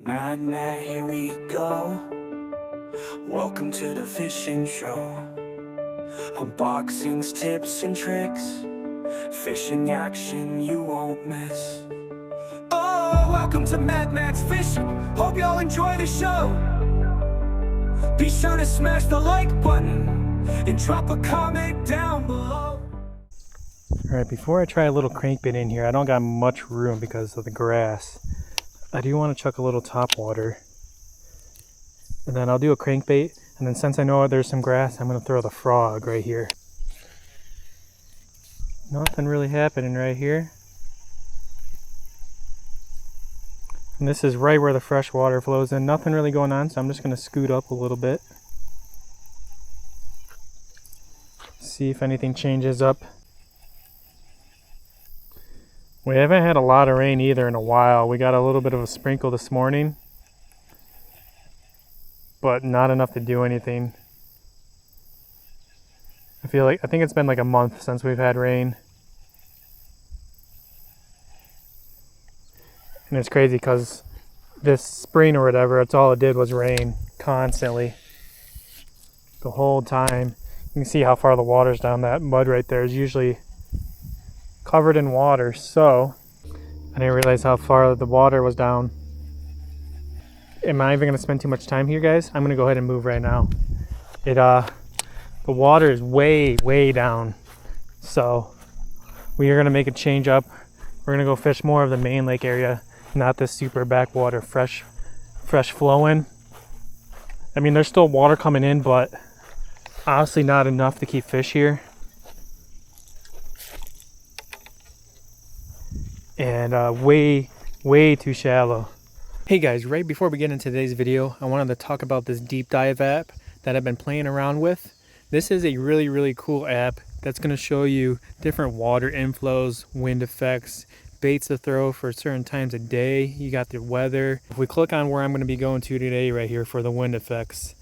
Nah, here we go. Welcome to the fishing show. Unboxings, tips, and tricks. Fishing action you won't miss. Oh, welcome to Mad Max Fishing. Hope y'all enjoy the show. Be sure to smash the like button and drop a comment down below. Alright, before I try a little crankbait in here, I don't got much room because of the grass. I do want to chuck a little top water. And then I'll do a crankbait, and then since I know there's some grass, I'm going to throw the frog right here. Nothing really happening right here. And this is right where the fresh water flows in. Nothing really going on, so I'm just going to scoot up a little bit. See if anything changes up. We haven't had a lot of rain either in a while. We got a little bit of a sprinkle this morning, but not enough to do anything. I think it's been like a month since we've had rain. And it's crazy because this spring or whatever, it's all it did was rain constantly. The whole time. You can see how far the water's down. That mud right there is usually covered in water, so I didn't realize how far the water was down. Am I even going to spend too much time here, guys? I'm going to go ahead and move right now. The water is way down, so we are going to make a change up. We're going to go fish more of the main lake area, not this super backwater fresh flowing. I mean, there's still water coming in, but honestly not enough to keep fish here. And way too shallow. Hey guys, right before we get into today's video, I wanted to talk about this deep dive app that I've been playing around with. This is a really cool app that's going to show you different water inflows, wind effects, baits to throw for certain times of day. You got the weather. If we click on where I'm going to be going to today right here for the wind effects,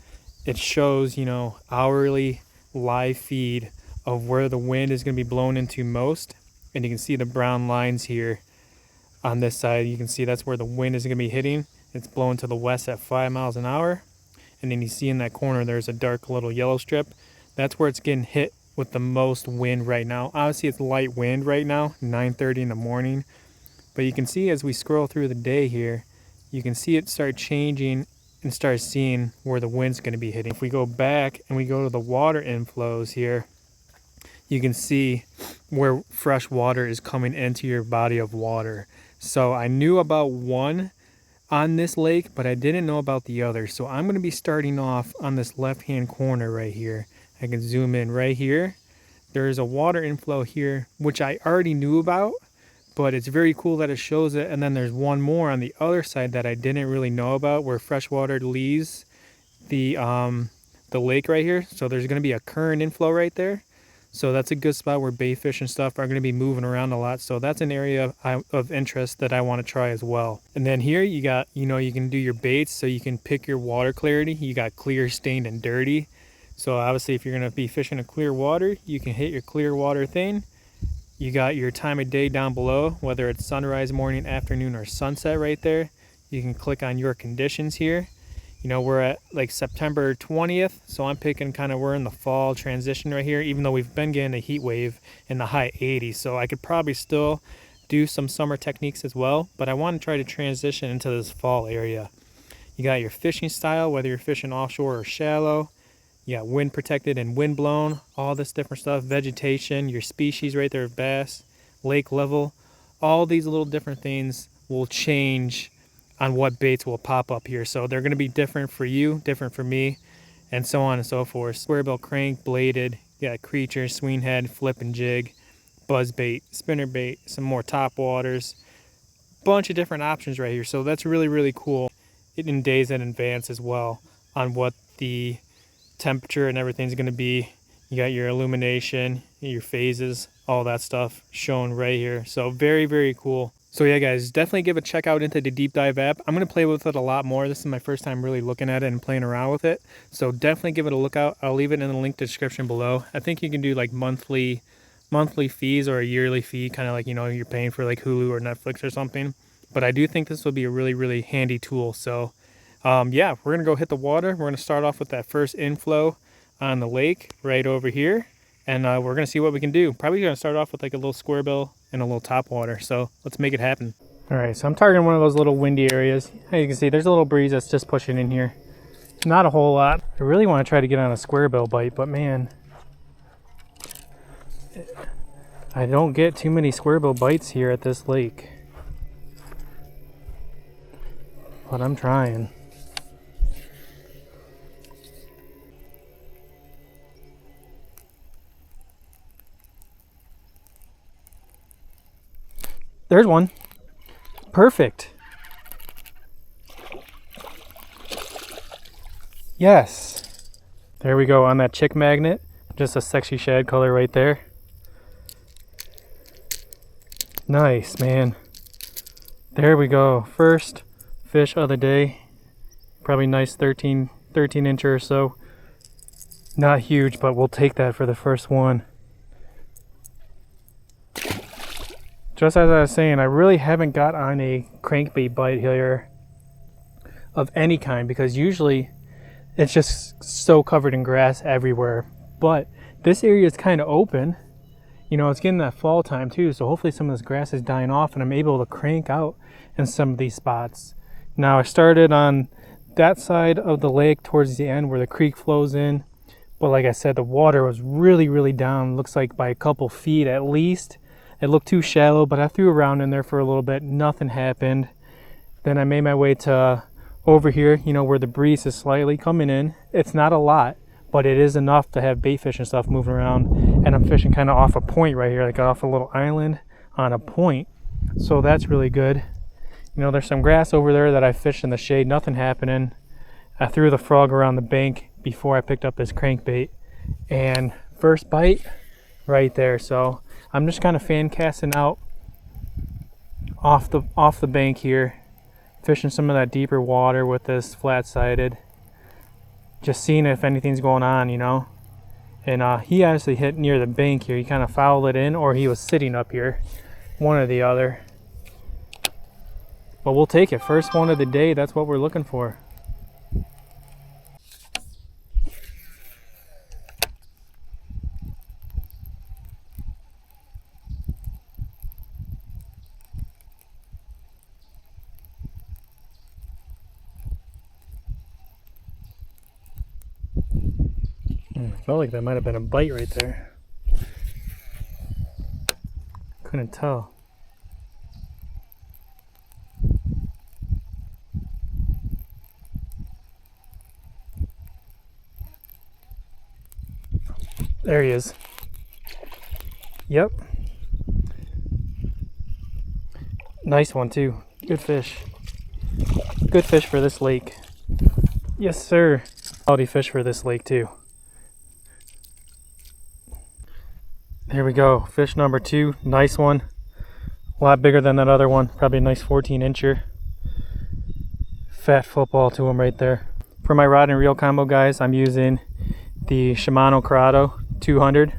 it shows, you know, hourly live feed of where the wind is going to be blown into most. And you can see the brown lines here on this side. You can see that's where the wind is going to be hitting. It's blowing to the west at 5 miles an hour. And then you see in that corner there's a dark little yellow strip. That's where it's getting hit with the most wind right now. Obviously it's light wind right now, 9:30 in the morning. But you can see as we scroll through the day here, you can see it start changing and start seeing where the wind's going to be hitting. If we go back and we go to the water inflows here, you can see where fresh water is coming into your body of water. So I knew about one on this lake, but I didn't know about the other. So I'm going to be starting off on this left-hand corner right here. I can zoom in right here. There's a water inflow here, which I already knew about, but it's very cool that it shows it. And then there's one more on the other side that I didn't really know about, where fresh water leaves the lake right here. So there's going to be a current inflow right there. So that's a good spot where bait fish and stuff are going to be moving around a lot. So that's an area of interest that I want to try as well. And then here you got, you know, you can do your baits, so you can pick your water clarity. You got clear, stained, and dirty. So obviously if you're going to be fishing in clear water, you can hit your clear water thing. You got your time of day down below, whether it's sunrise, morning, afternoon, or sunset right there. You can click on your conditions here. You know, we're at like September 20th, so I'm picking kind of, we're in the fall transition right here, even though we've been getting a heat wave in the high 80s. So I could probably still do some summer techniques as well, but I want to try to transition into this fall area. You got your fishing style, whether you're fishing offshore or shallow. You got wind protected and wind blown, all this different stuff, vegetation, your species right there of bass, lake level. All these little different things will change on what baits will pop up here. So they're going to be different for you, different for me, and so on and so forth. Square bill crank, bladed, you got creature, swing head, flip and jig, buzz bait, spinner bait, some more top waters, bunch of different options right here. So that's really cool in days in advance as well on what the temperature and everything's going to be. You got your illumination, your phases, all that stuff shown right here. So very cool. So yeah guys, definitely give a check out into the deep dive app. I'm going to play with it a lot more. This is my first time really looking at it and playing around with it. So definitely give it a look out. I'll leave it in the link description below. I think you can do like monthly fees or a yearly fee, kind of like, you know, you're paying for like Hulu or Netflix or something. but I do think this will be a really, really handy tool. So yeah, we're gonna go hit the water. We're gonna start off with that first inflow on the lake right over here, and we're gonna see what we can do. Probably gonna start off with like a little square bill and a little top water. So let's make it happen. All right, so I'm targeting one of those little windy areas. As you can see, there's a little breeze that's just pushing in here. Not a whole lot. I really want to try to get on a square bill bite, but man, I don't get too many square bill bites here at this lake. But I'm trying. There's one. Perfect. Yes. There we go on that chick magnet. Just a sexy shad color right there. Nice, man. There we go. First fish of the day. Probably nice 13 incher or so. Not huge, but we'll take that for the first one. Just as I was saying, I really haven't got on a crankbait bite here of any kind, because usually it's just so covered in grass everywhere. But this area is kind of open. You know, it's getting that fall time too, so hopefully some of this grass is dying off and I'm able to crank out in some of these spots. Now, I started on that side of the lake towards the end where the creek flows in. But like I said, the water was really, really down. Looks like by a couple feet at least. It looked too shallow, but I threw around in there for a little bit. Nothing happened. Then I made my way to over here, you know, where the breeze is slightly coming in. It's not a lot, but it is enough to have bait fish and stuff moving around. And I'm fishing kind of off a point right here. I got off a little island on a point. So that's really good. You know, there's some grass over there that I fished in the shade. Nothing happening. I threw the frog around the bank before I picked up this crankbait. And first bite right there. So I'm just kind of fan casting out off the bank here, fishing some of that deeper water with this flat-sided, just seeing if anything's going on, you know. And he actually hit near the bank here. He kind of fouled it in, or he was sitting up here, one or the other. But we'll take it. First one of the day. That's what we're looking for. Felt like that might have been a bite right there. Couldn't tell. There he is. Yep. Nice one too. Good fish. Good fish for this lake. Yes, sir. Quality fish for this lake too. There we go, fish number 2, nice one. A lot bigger than that other one, probably a nice 14 incher. Fat football to him right there. For my rod and reel combo, guys, I'm using the Shimano Corrado 200.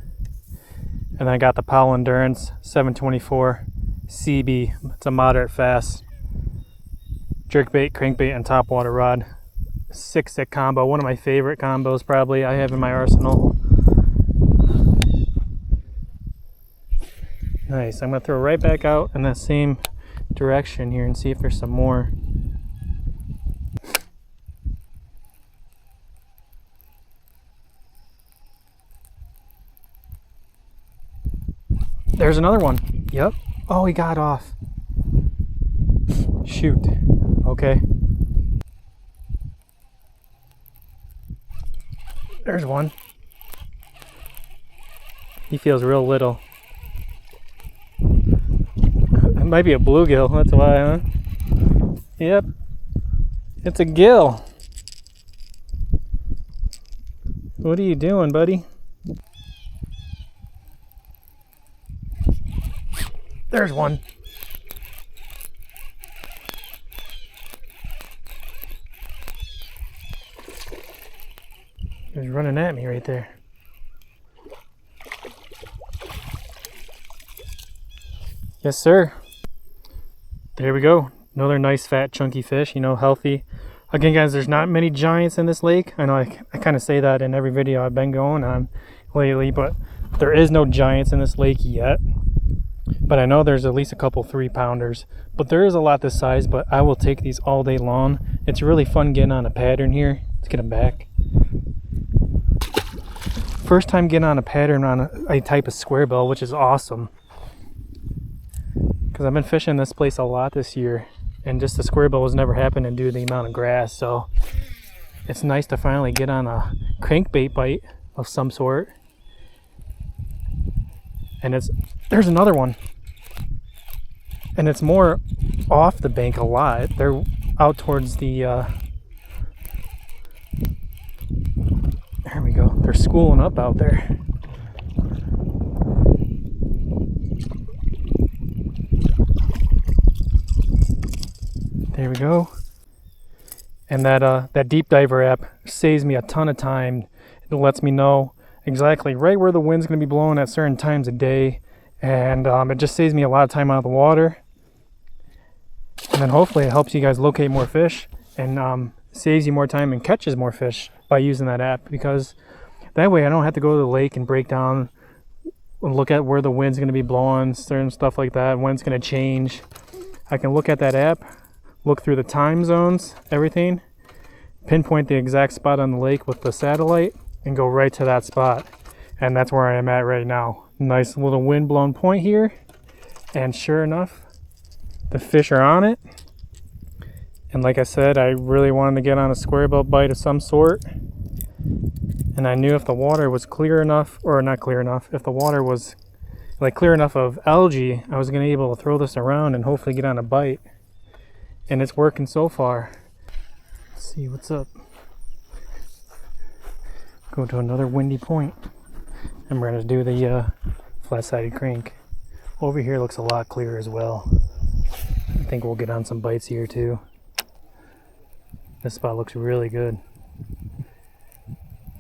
And I got the Powell Endurance 724 CB. It's a moderate fast jerkbait, crankbait, and topwater rod. 6-stick combo, one of my favorite combos probably I have in my arsenal. Nice. I'm going to throw right back out in that same direction here and see if there's some more. There's another one. Yep. Oh, he got off. Shoot. Okay. There's one. He feels real little. It might be a bluegill, that's why, huh? Yep. It's a gill. What are you doing, buddy? There's one. He was running at me right there. Yes, sir. There we go. Another nice fat chunky fish, you know, healthy. Again guys, there's not many giants in this lake. I know I kind of say that in every video I've been going on lately, but there is no giants in this lake yet. But I know there's at least a couple 3-pounders. But there is a lot this size, but I will take these all day long. It's really fun getting on a pattern here. Let's get them back. First time getting on a pattern on a type of square bill, which is awesome. Because I've been fishing this place a lot this year, and just the square bill was never happening due to the amount of grass. So it's nice to finally get on a crankbait bite of some sort. And there's another one. And it's more off the bank a lot. They're out towards the there we go. They're schooling up out there. There we go. And that deep diver app saves me a ton of time. It lets me know exactly right where the wind's going to be blowing at certain times of day, and it just saves me a lot of time out of the water. And then hopefully it helps you guys locate more fish, and saves you more time and catches more fish by using that app, because that way I don't have to go to the lake and break down and look at where the wind's going to be blowing, certain stuff like that, when it's going to change. I can look at that app, look through the time zones, everything, pinpoint the exact spot on the lake with the satellite, and go right to that spot. And that's where I am at right now. Nice little wind blown point here, and sure enough, the fish are on it. And like I said, I really wanted to get on a square bill bite of some sort, and I knew if the water was clear enough, or not clear enough, if the water was like clear enough of algae, I was going to be able to throw this around and hopefully get on a bite. And it's working so far. Let's see what's up. Go to another windy point, and we're going to do the flat-sided crank. Over here looks a lot clearer as well. I think we'll get on some bites here too. This spot looks really good.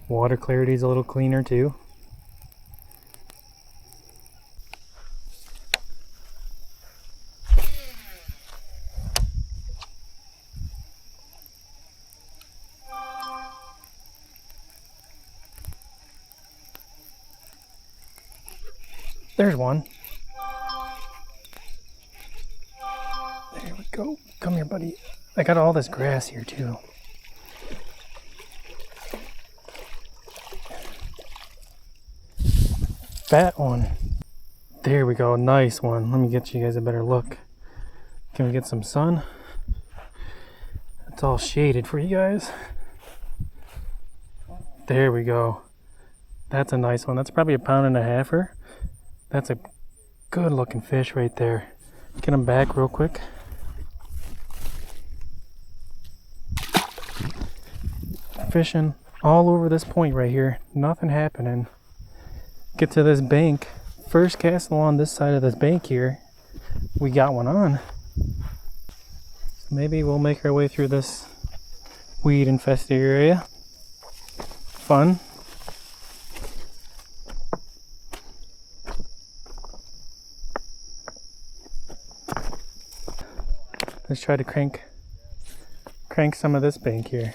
Water clarity is a little cleaner too. There's one. There we go. Come here, buddy. I got all this grass here too. Fat one. There we go. Nice one. Let me get you guys a better look. Can we get some sun? It's all shaded for you guys. There we go. That's a nice one. That's probably 1.5 pounds. That's a good looking fish right there. Get him back real quick. Fishing all over this point right here. Nothing happening. Get to this bank. First cast along this side of this bank here. We got one on. Maybe we'll make our way through this weed infested area. Fun. Let's try to crank some of this bank here.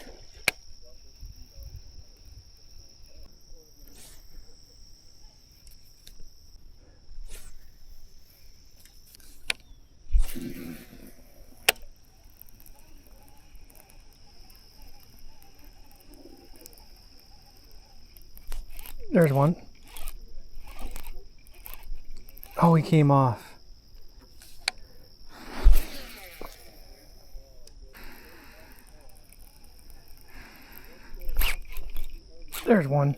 There's one. Oh, he came off. There's one.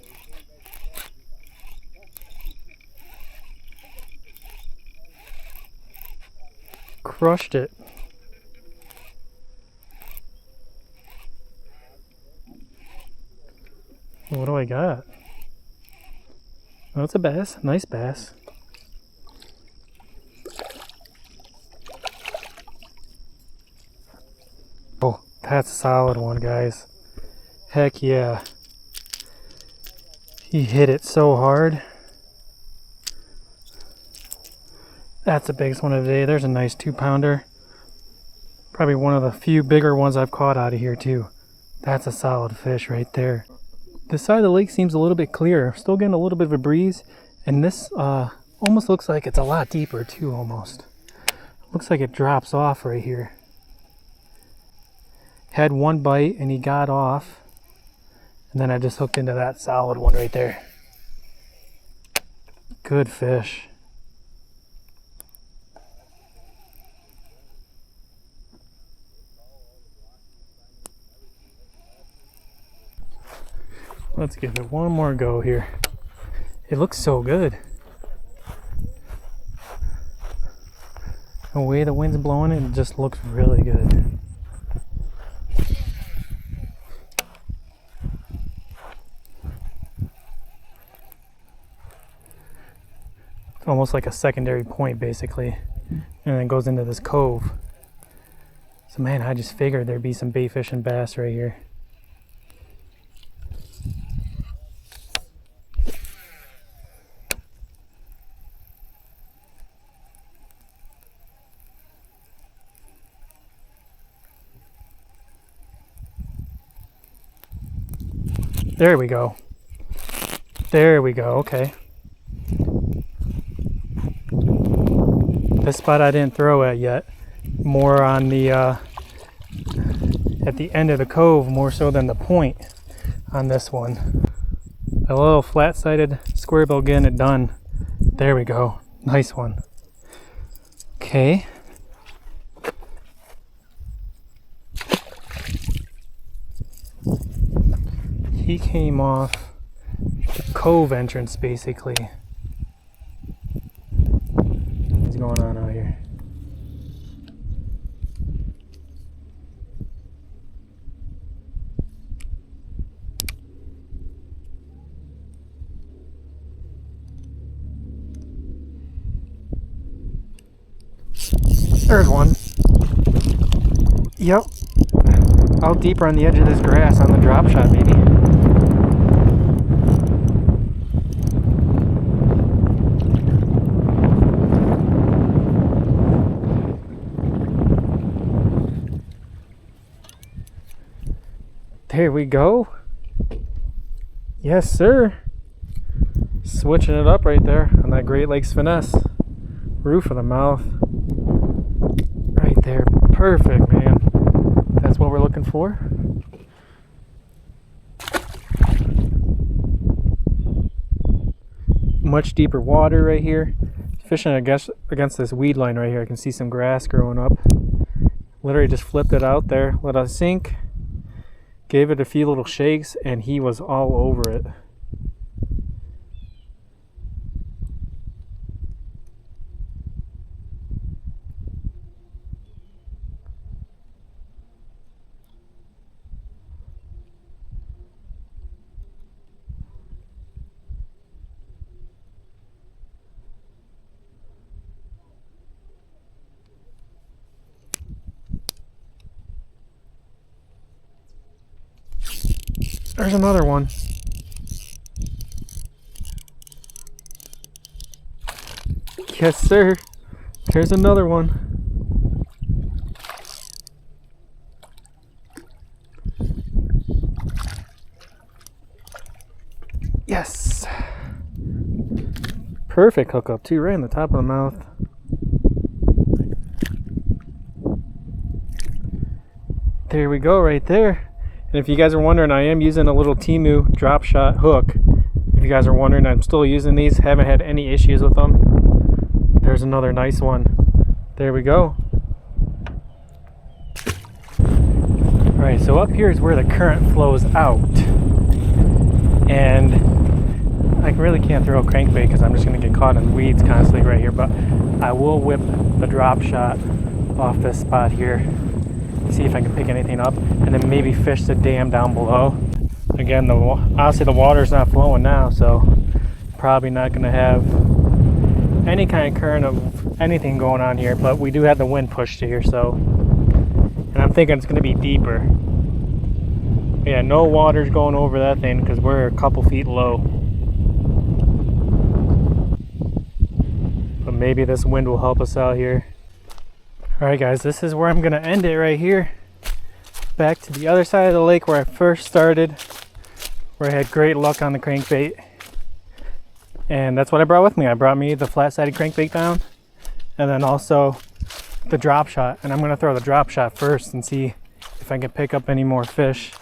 Crushed it. What do I got? Oh, it's a bass. Nice bass. Oh, that's a solid one, guys. Heck yeah. He hit it so hard. That's the biggest one of the day. There's a nice 2-pounder. Probably one of the few bigger ones I've caught out of here too. That's a solid fish right there. This side of the lake seems a little bit clearer. Still getting a little bit of a breeze. And this almost looks like it's a lot deeper too, almost. Looks like it drops off right here. Had one bite and he got off. And then I just hooked into that solid one right there. Good fish. Let's give it one more go here. It looks so good. The way the wind's blowing, it just looks really good. It's almost like a secondary point, basically. And it goes into this cove. So man, I just figured there'd be some bait fish and bass right here. There we go. There we go, okay. This spot I didn't throw at yet. More on the, at the end of the cove, more so than the point on this one. A little flat-sided square bill getting it done. There we go, nice one. Okay. He came off the cove entrance, basically. What's going on out here? There's one. Yep. Out deeper on the edge of this grass on the drop shot, maybe. There we go. Yes, sir. Switching it up right there on that Great Lakes Finesse. Roof of the mouth. Right there. Perfect, man. That's what we're looking for. Much deeper water right here. Fishing against this weed line right here. I can see some grass growing up. Literally just flipped it out there. Let it sink. Gave it a few little shakes and he was all over it. There's another one. Yes, sir. There's another one. Yes. Perfect hookup too, right in the top of the mouth. There we go, right there. And if you guys are wondering, I am using a little Temu drop shot hook. If you guys are wondering, I'm still using these. Haven't had any issues with them. There's another nice one. There we go. Alright, so up here is where the current flows out. And I really can't throw a crankbait because I'm just going to get caught in weeds constantly right here. But I will whip the drop shot off this spot here. See if I can pick anything up, and then maybe fish the dam down below. Again, obviously the water's not flowing now, so probably not going to have any kind of current of anything going on here, but we do have the wind pushed here, so, and I'm thinking it's going to be deeper. Yeah, no water's going over that thing because we're a couple feet low. But maybe this wind will help us out here. Alright guys, this is where I'm gonna end it right here. Back to the other side of the lake where I first started, where I had great luck on the crankbait. And that's what I brought with me. I brought me the flat-sided crankbait down, and then also the drop shot. And I'm gonna throw the drop shot first and see if I can pick up any more fish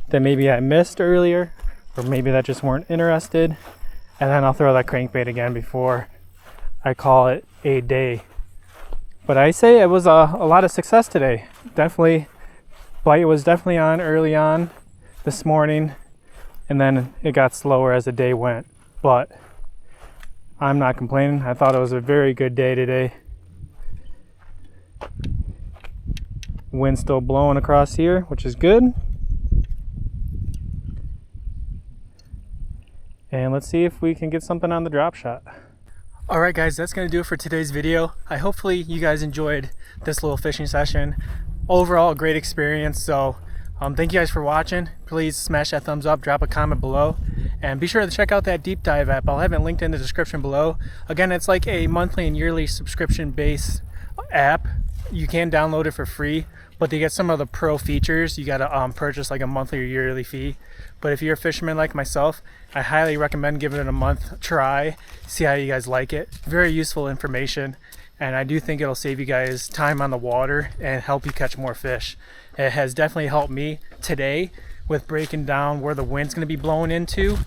that maybe I missed earlier, or maybe that just weren't interested. And then I'll throw that crankbait again before I call it a day. But I say it was a lot of success today. Definitely, bite was definitely on early on this morning, and then it got slower as the day went. But I'm not complaining. I thought it was a very good day today. Wind still blowing across here, which is good. And let's see if we can get something on the drop shot. Alright guys, that's going to do it for today's video. Hopefully you guys enjoyed this little fishing session. Overall, a great experience. So thank you guys for watching. Please smash that thumbs up, drop a comment below, and be sure to check out that Deep Dive app. I'll have it linked in the description below. Again, it's like a monthly and yearly subscription based app. You can download it for free, but to get some of the pro features, you got to purchase like a monthly or yearly fee. But if you're a fisherman like myself, I highly recommend giving it a month try, see how you guys like it. Very useful information, and I do think it'll save you guys time on the water and help you catch more fish. It has definitely helped me today with breaking down where the wind's going to be blowing into,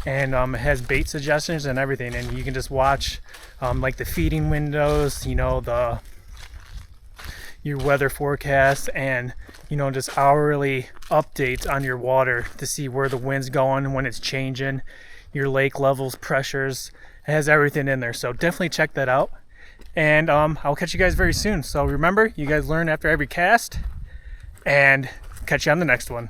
and it has bait suggestions and everything, and you can just watch like the feeding windows, you know, your weather forecast, and just hourly updates on your water to see where the wind's going, when it's changing, your lake levels, pressures. It has everything in there, so definitely check that out. And I'll catch you guys very soon. So remember, you guys learn after every cast, and catch you on the next one.